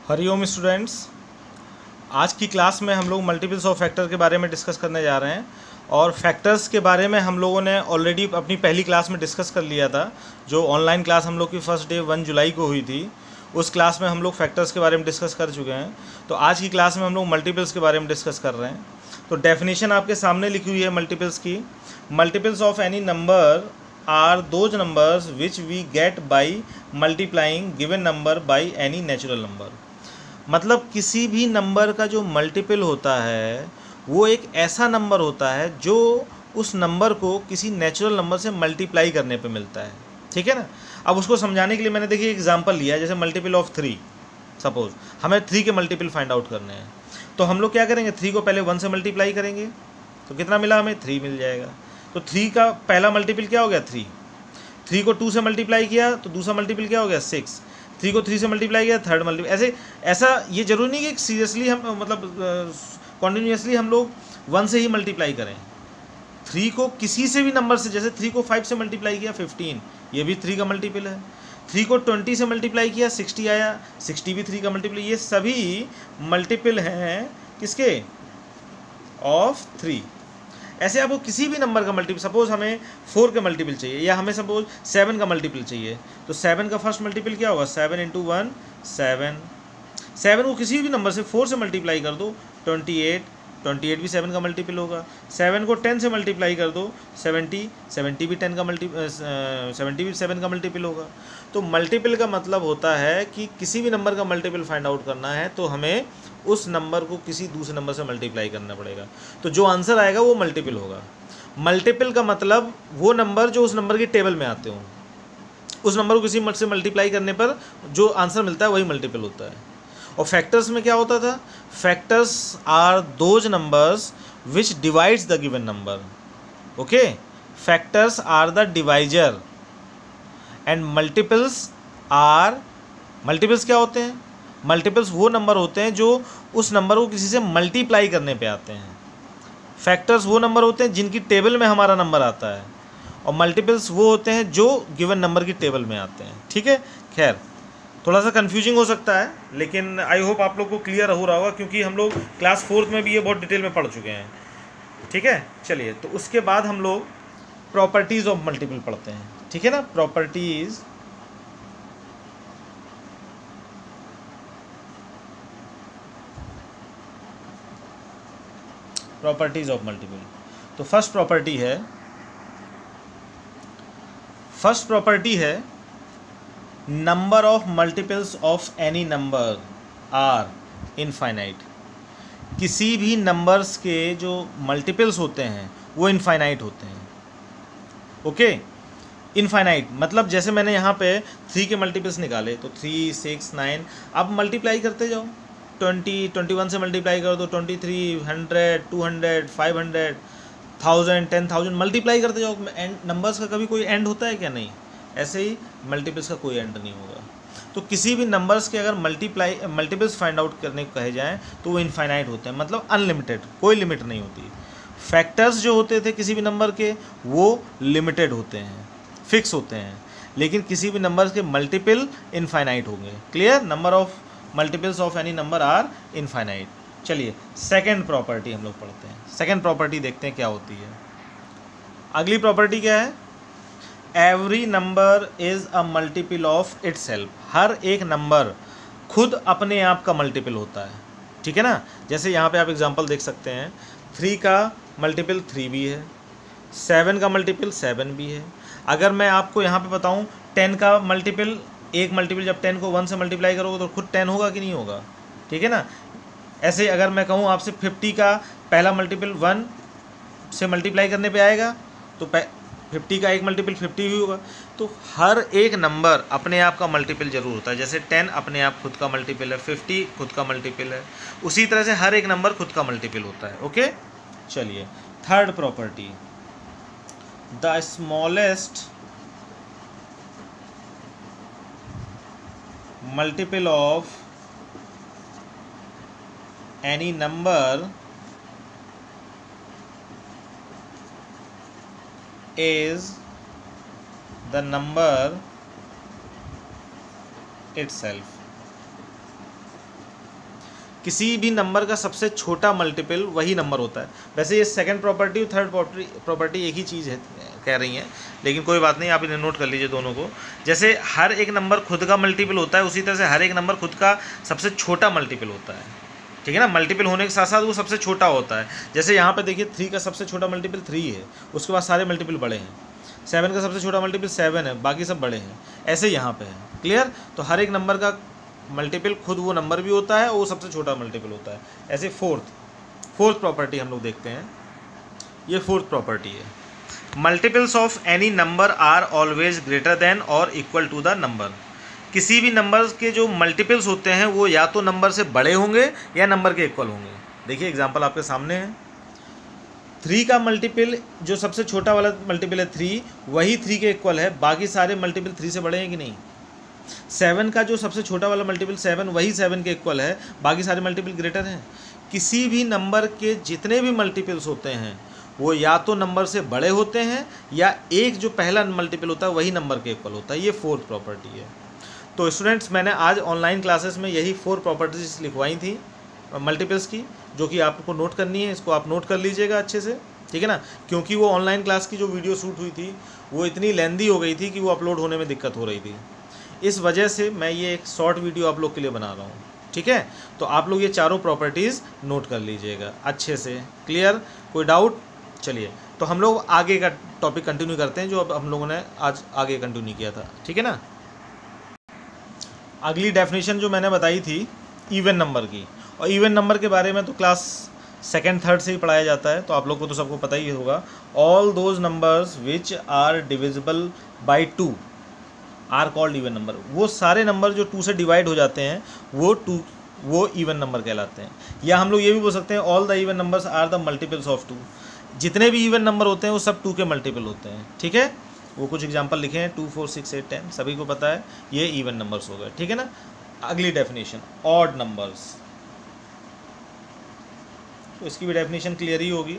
Hariom students, आज की class में हम लोग मल्टीपल्स ऑफ फैक्टर के बारे में डिस्कस करने जा रहे हैं। और फैक्टर्स के बारे में हम लोगों ने ऑलरेडी अपनी पहली क्लास में डिस्कस कर लिया था। जो ऑनलाइन क्लास हम लोग की फर्स्ट डे 1 जुलाई को हुई थी, उस क्लास में हम लोग फैक्टर्स के बारे में डिस्कस कर चुके हैं। तो आज की क्लास में हम लोग मल्टीपल्स के बारे में डिस्कस कर रहे हैं। तो डेफिनेशन आपके सामने लिखी हुई है मल्टीपल्स की। Multiples of any number are those numbers which we get by multiplying given number by any natural number. मतलब किसी भी नंबर का जो मल्टीपल होता है वो एक ऐसा नंबर होता है जो उस नंबर को किसी नेचुरल नंबर से मल्टीप्लाई करने पे मिलता है। ठीक है ना। अब उसको समझाने के लिए मैंने देखिए एग्जांपल लिया है, जैसे मल्टीपल ऑफ 3। सपोज हमें 3 के मल्टीपल फाइंड आउट करने हैं, तो हम लोग क्या करेंगे, 3 को पहले 1 से मल्टीप्लाई करेंगे तो कितना मिला, हमें 3 मिल जाएगा। तो 3 का पहला मल्टीपल क्या हो गया, 3। 3 को 2 से मल्टीप्लाई किया तो दूसरा मल्टीपल क्या हो गया, 6। 3 को 3 से मल्टीप्लाई किया, थर्ड मल्टीपल। ऐसा ये जरूरी नहीं कि सीरियसली हम मतलब कॉन्टिन्यूसली हम लोग 1 से ही मल्टीप्लाई करें। 3 को किसी से भी नंबर से, जैसे 3 को 5 से मल्टीप्लाई किया 15, ये भी 3 का मल्टीपल है। 3 को 20 से मल्टीप्लाई किया 60 आया, 60 भी 3 का मल्टीपल। ये सभी मल्टीपल हैं किसके, ऑफ 3। ऐसे आपको किसी भी नंबर का मल्टीपल, सपोज हमें 4 का मल्टीपल चाहिए या हमें सपोज 7 का मल्टीपल चाहिए, तो 7 का फर्स्ट मल्टीपल क्या होगा, 7 × 1 7। 7 को किसी भी नंबर से 4 से मल्टीप्लाई कर दो 28, 28 भी 7 का मल्टीपल होगा। 7 को 10 से मल्टीप्लाई कर दो 70, 70 भी 10 का 70 भी 7 का मल्टीपल होगा। तो मल्टीपल का मतलब होता है कि किसी भी नंबर का मल्टीपल फाइंड आउट करना है तो हमें उस नंबर को किसी दूसरे नंबर से मल्टीप्लाई करना पड़ेगा, तो जो आंसर आएगा वो मल्टीपल होगा। मल्टीपल का मतलब वो नंबर जो उस नंबर की टेबल में आते हों, उस नंबर को किसी से मल्टीप्लाई करने पर जो आंसर मिलता है वही मल्टीपल होता है। और फैक्टर्स में क्या होता था, factors are those numbers which divides the given number. Okay, factors are the divisor and multiples क्या होते हैं, मल्टीपल्स वो नंबर होते हैं जो उस नंबर को किसी से मल्टीप्लाई करने पे आते हैं। फैक्टर्स वो नंबर होते हैं जिनकी टेबल में हमारा नंबर आता है, और मल्टीपल्स वो होते हैं जो गिवन नंबर की टेबल में आते हैं। ठीक है, खैर थोड़ा सा कन्फ्यूजिंग हो सकता है, लेकिन आई होप आप लोग को क्लियर हो रहा होगा, क्योंकि हम लोग क्लास 4th में भी ये बहुत डिटेल में पढ़ चुके हैं। ठीक है, चलिए तो उसके बाद हम लोग प्रॉपर्टीज़ ऑफ मल्टीपल पढ़ते हैं। ठीक है ना, प्रॉपर्टीज़ ऑफ मल्टीपल। तो फर्स्ट प्रॉपर्टी है number of multiples of any number are infinite. किसी भी नंबर्स के जो मल्टीपल्स होते हैं वो इनफाइनाइट होते हैं। ओके, इनफाइनाइट मतलब जैसे मैंने यहाँ पे 3 के मल्टीपल्स निकाले तो 3, 6, 9। अब मल्टीप्लाई करते जाओ, 20, 21 से मल्टीप्लाई कर दो 23, 100, 200, 500, 1000, 10,000 मल्टीप्लाई करते जाओ। एंड नंबर्स का कभी कोई एंड होता है क्या, नहीं। ऐसे ही मल्टीपल्स का कोई एंड नहीं होगा। तो किसी भी नंबर्स के अगर मल्टीपल्स फाइंड आउट करने को कहे जाएँ तो वो इनफाइनाइट होते हैं, मतलब अनलिमिटेड, कोई लिमिट नहीं होती। फैक्टर्स जो होते थे किसी भी नंबर के वो लिमिटेड होते हैं, फिक्स होते हैं, लेकिन किसी भी नंबर के मल्टीपल इनफाइनाइट होंगे। Clear, number of multiples of any number are infinite. चलिए सेकेंड प्रॉपर्टी हम लोग पढ़ते हैं। सेकेंड प्रॉपर्टी देखते हैं क्या होती है। अगली प्रॉपर्टी क्या है, every number is a multiple of itself. हर एक नंबर खुद अपने आप का मल्टीपल होता है। ठीक है ना, जैसे यहाँ पे आप एग्जांपल देख सकते हैं, 3 का मल्टीपल 3 भी है, 7 का मल्टीपल 7 भी है। अगर मैं आपको यहाँ पे बताऊँ 10 का मल्टीपल, एक मल्टीपल जब 10 को 1 से मल्टीप्लाई करोगे तो खुद 10 होगा कि नहीं होगा। ठीक है ना। ऐसे अगर मैं कहूँ आपसे 50 का पहला मल्टीपल 1 से मल्टीप्लाई करने पे आएगा तो 50 का एक मल्टीपल 50 ही होगा। तो हर एक नंबर अपने आप का मल्टीपल जरूर होता है। जैसे 10 अपने आप खुद का मल्टीपल है, 50 खुद का मल्टीपल है, उसी तरह से हर एक नंबर खुद का मल्टीपल होता है। ओके, चलिए third property, the smallest multiple of any number is the number itself। किसी भी नंबर का सबसे छोटा मल्टीपल वही नंबर होता है। वैसे ये सेकंड प्रॉपर्टी और थर्ड प्रॉपर्टी एक ही चीज़ है कह रही हैं, लेकिन कोई बात नहीं, आप इन्हें नोट कर लीजिए दोनों को। जैसे हर एक नंबर खुद का मल्टीपल होता है, उसी तरह से हर एक नंबर खुद का सबसे छोटा मल्टीपल होता है, ठीक है ना। मल्टीपल होने के साथ साथ वो सबसे छोटा होता है। जैसे यहाँ पे देखिए 3 का सबसे छोटा मल्टीपल 3 है, उसके बाद सारे मल्टीपल बड़े हैं। 7 का सबसे छोटा मल्टीपल 7 है, बाकी सब बड़े हैं। ऐसे यहाँ पे है, क्लियर। तो हर एक नंबर का मल्टीपल खुद वो नंबर भी होता है और वो सबसे छोटा मल्टीपल होता है। ऐसे फोर्थ प्रॉपर्टी हम लोग देखते हैं, ये फोर्थ प्रॉपर्टी है। Multiples of any number are always greater than और इक्वल टू द नंबर। किसी भी नंबर के जो मल्टीपल्स होते हैं वो या तो नंबर से बड़े होंगे या नंबर के इक्वल होंगे। देखिए एग्जांपल आपके सामने है, 3 का मल्टीपल जो सबसे छोटा वाला मल्टीपल है 3, वही 3 के इक्वल है, बाकी सारे मल्टीपल 3 से बड़े हैं कि नहीं। 7 का जो सबसे छोटा वाला मल्टीपल 7, वही 7 के इक्वल है, बाकी सारे मल्टीपल ग्रेटर हैं। किसी भी नंबर के जितने भी मल्टीपल्स होते हैं वो या तो नंबर से बड़े होते हैं या एक जो पहला मल्टीपल होता है वही नंबर के इक्वल होता है। ये फोर्थ प्रॉपर्टी है। तो स्टूडेंट्स, मैंने आज ऑनलाइन क्लासेस में यही 4 प्रॉपर्टीज लिखवाई थी मल्टीपल्स की, जो कि आपको नोट करनी है। इसको आप नोट कर लीजिएगा अच्छे से, ठीक है ना, क्योंकि वो ऑनलाइन क्लास की जो वीडियो शूट हुई थी वो इतनी लेंदी हो गई थी कि वो अपलोड होने में दिक्कत हो रही थी। इस वजह से मैं ये एक शॉर्ट वीडियो आप लोग के लिए बना रहा हूँ, ठीक है। तो आप लोग ये चारों प्रॉपर्टीज़ नोट कर लीजिएगा अच्छे से, क्लियर। कोई डाउट? चलिए, तो हम लोग आगे का टॉपिक कंटिन्यू करते हैं जो अब हम लोगों ने आज आगे कंटिन्यू किया था, ठीक है ना। अगली डेफिनेशन जो मैंने बताई थी इवन नंबर की, और इवन नंबर के बारे में तो क्लास सेकेंड थर्ड से ही पढ़ाया जाता है, तो आप लोग को तो सबको पता ही होगा। All those numbers which are divisible by 2 are called even number. वो सारे नंबर जो 2 से डिवाइड हो जाते हैं वो इवन नंबर कहलाते हैं। या हम लोग ये भी बोल सकते हैं all the even numbers are the multiples of 2। जितने भी इवन नंबर होते हैं वो सब 2 के मल्टीपल होते हैं, ठीक है। वो कुछ एग्जांपल लिखे हैं 2, 4, 6, 8, 10, सभी को पता है ये इवन नंबर्स हो गए, ठीक है ना। अगली डेफिनेशन ऑड नंबर्स, तो इसकी भी डेफिनेशन क्लियर ही होगी।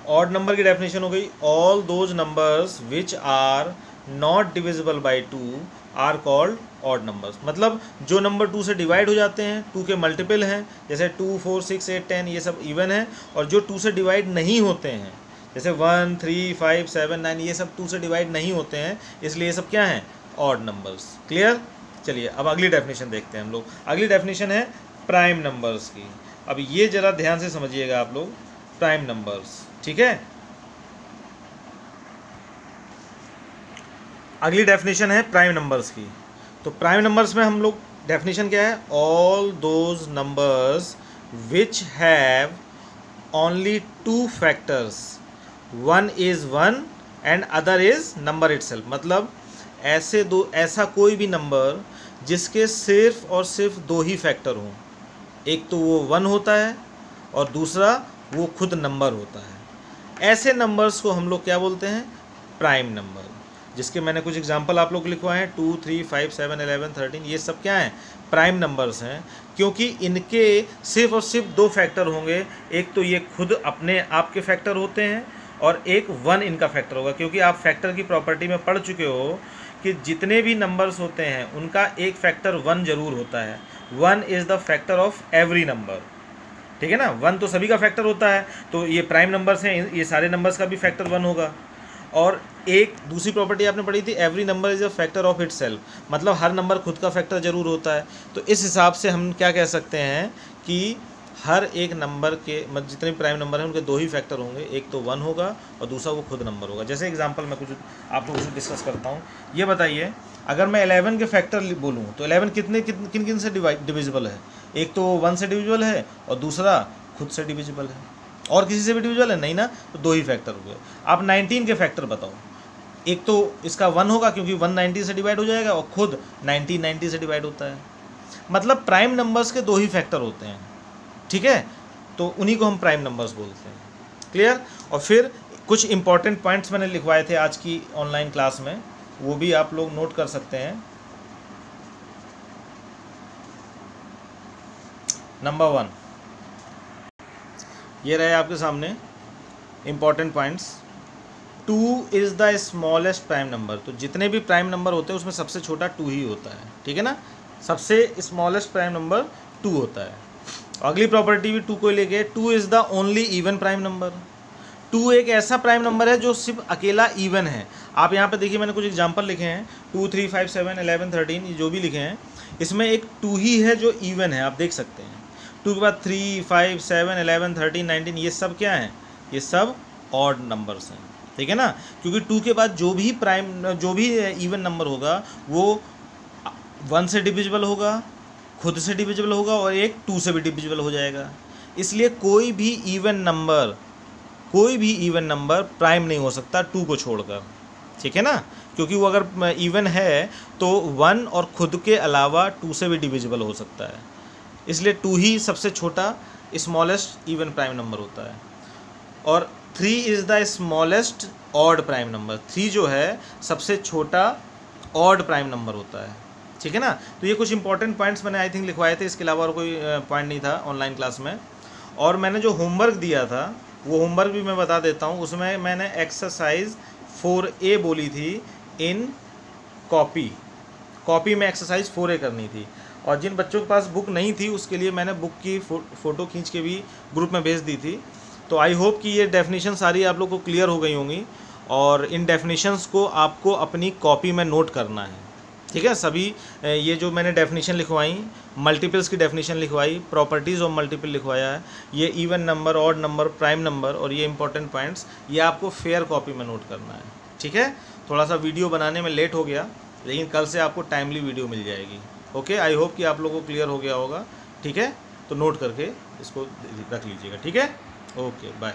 ऑड नंबर की डेफिनेशन हो गई all those numbers which are not divisible by 2 are called odd numbers. मतलब जो नंबर 2 से डिवाइड हो जाते हैं, 2 के मल्टीपल हैं, जैसे 2, 4, 6, 8, 10, ये सब इवन है। और जो 2 से डिवाइड नहीं होते हैं, जैसे 1, 3, 5, 7, 9, ये सब 2 से डिवाइड नहीं होते हैं, इसलिए ये सब क्या हैं? Odd numbers, clear. चलिए अब अगली डेफिनेशन देखते हैं हम लोग। अगली डेफिनेशन है प्राइम नंबर्स की। अब ये ज़रा ध्यान से समझिएगा आप लोग, प्राइम नंबर्स, ठीक है। अगली डेफिनेशन है प्राइम नंबर्स की। तो प्राइम नंबर्स में हम लोग डेफिनेशन क्या है? All those numbers which have only 2 factors, one is 1 and other is number itself. मतलब ऐसा कोई भी नंबर जिसके सिर्फ और सिर्फ 2 ही फैक्टर हों, एक तो वो 1 होता है और दूसरा वो खुद नंबर होता है। ऐसे नंबर्स को हम लोग क्या बोलते हैं? Prime number. जिसके मैंने कुछ एग्जांपल आप लोग लिखवाए हैं 2, 3, 5, 7, 11, 13, ये सब क्या हैं? प्राइम नंबर्स हैं, क्योंकि इनके सिर्फ और सिर्फ 2 फैक्टर होंगे। एक तो ये खुद अपने आप के फैक्टर होते हैं और एक 1 इनका फैक्टर होगा। क्योंकि आप फैक्टर की प्रॉपर्टी में पढ़ चुके हो कि जितने भी नंबर्स होते हैं उनका एक फैक्टर 1 जरूर होता है। 1 is the factor of every number, ठीक है ना। 1 तो सभी का फैक्टर होता है, तो ये प्राइम नंबर्स हैं, ये सारे नंबर्स का भी फैक्टर 1 होगा। और एक दूसरी प्रॉपर्टी आपने पढ़ी थी every number is a factor of itself, मतलब हर नंबर खुद का फैक्टर जरूर होता है। तो इस हिसाब से हम क्या कह सकते हैं कि हर एक नंबर के मतलब जितने भी प्राइम नंबर हैं उनके 2 ही फैक्टर होंगे, एक तो 1 होगा और दूसरा वो खुद नंबर होगा। जैसे एग्जांपल मैं कुछ आप लोगों से डिस्कस करता हूँ। ये बताइए, अगर मैं 11 के फैक्टर बोलूँ तो 11 किन किन से डिविजिबल है? एक तो 1 से डिविजिबल है और दूसरा खुद से डिविजिबल है। और किसी से भी डिविजिबल है? नहीं ना, तो 2 ही फैक्टर हो गए। आप 19 के फैक्टर बताओ। एक तो इसका 1 होगा क्योंकि 1 90 से डिवाइड हो जाएगा और खुद 90 90 से डिवाइड होता है। मतलब प्राइम नंबर्स के 2 ही फैक्टर होते हैं, ठीक है। तो उन्हीं को हम प्राइम नंबर्स बोलते हैं, क्लियर। और फिर कुछ इंपॉर्टेंट पॉइंट्स मैंने लिखवाए थे आज की ऑनलाइन क्लास में, वो भी आप लोग नोट कर सकते हैं। नंबर 1, ये रहे आपके सामने important points. 2 is the smallest prime number. तो जितने भी प्राइम नंबर होते हैं उसमें सबसे छोटा 2 ही होता है, ठीक है ना। सबसे स्मॉलेस्ट प्राइम नंबर टू होता है। अगली प्रॉपर्टी भी टू को लेके, two is the only even prime number. Two एक ऐसा प्राइम नंबर है जो सिर्फ अकेला इवन है। आप यहाँ पे देखिए, मैंने कुछ एग्जांपल लिखे हैं, 2, 3, 5, 7, 11, 13, ये जो भी लिखे हैं, इसमें एक टू ही है जो इवन है, आप देख सकते हैं। टू के बाद 3, 5, 7, 11, 13, 19, ये सब क्या हैं? ये सब ऑड नंबर्स हैं, ठीक है ना। क्योंकि टू के बाद जो भी इवन नंबर होगा वो 1 से डिविजिबल होगा, खुद से डिविजिबल होगा, और एक 2 से भी डिविजिबल हो जाएगा। इसलिए कोई भी इवन नंबर प्राइम नहीं हो सकता 2 को छोड़कर, ठीक है ना। क्योंकि वो अगर इवन है तो 1 और खुद के अलावा 2 से भी डिविजिबल हो सकता है। इसलिए 2 ही सबसे छोटा स्मॉलेस्ट इवन प्राइम नंबर होता है। और 3 is the smallest odd prime number. 3 जो है सबसे छोटा ऑड प्राइम नंबर होता है, ठीक है ना। तो ये कुछ इंपॉर्टेंट पॉइंट्स मैंने आई थिंक लिखवाए थे, इसके अलावा और कोई पॉइंट नहीं था ऑनलाइन क्लास में। और मैंने जो होमवर्क दिया था वो होमवर्क भी मैं बता देता हूँ। उसमें मैंने एक्सरसाइज 4A बोली थी इन कॉपी में एक्सरसाइज 4A करनी थी। और जिन बच्चों के पास बुक नहीं थी उसके लिए मैंने बुक की फ़ोटो खींच के भी ग्रुप में भेज दी थी। तो आई होप कि ये डेफिनेशन सारी आप लोग को क्लियर हो गई होंगी, और इन डेफिनेशंस को आपको अपनी कॉपी में नोट करना है, ठीक है। सभी ये जो मैंने डेफिनेशन लिखवाई, मल्टीपल्स की डेफिनेशन लिखवाई, प्रॉपर्टीज़ ऑफ मल्टीपल लिखवाया है, ये even number, odd number, prime number, और ये इंपॉर्टेंट पॉइंट्स, ये आपको फेयर कॉपी में नोट करना है, ठीक है। थोड़ा सा वीडियो बनाने में लेट हो गया, लेकिन कल से आपको टाइमली वीडियो मिल जाएगी। ओके, आई होप कि आप लोगों को क्लियर हो गया होगा, ठीक है। तो नोट करके इसको रख लीजिएगा, ठीक है। Okay, bye.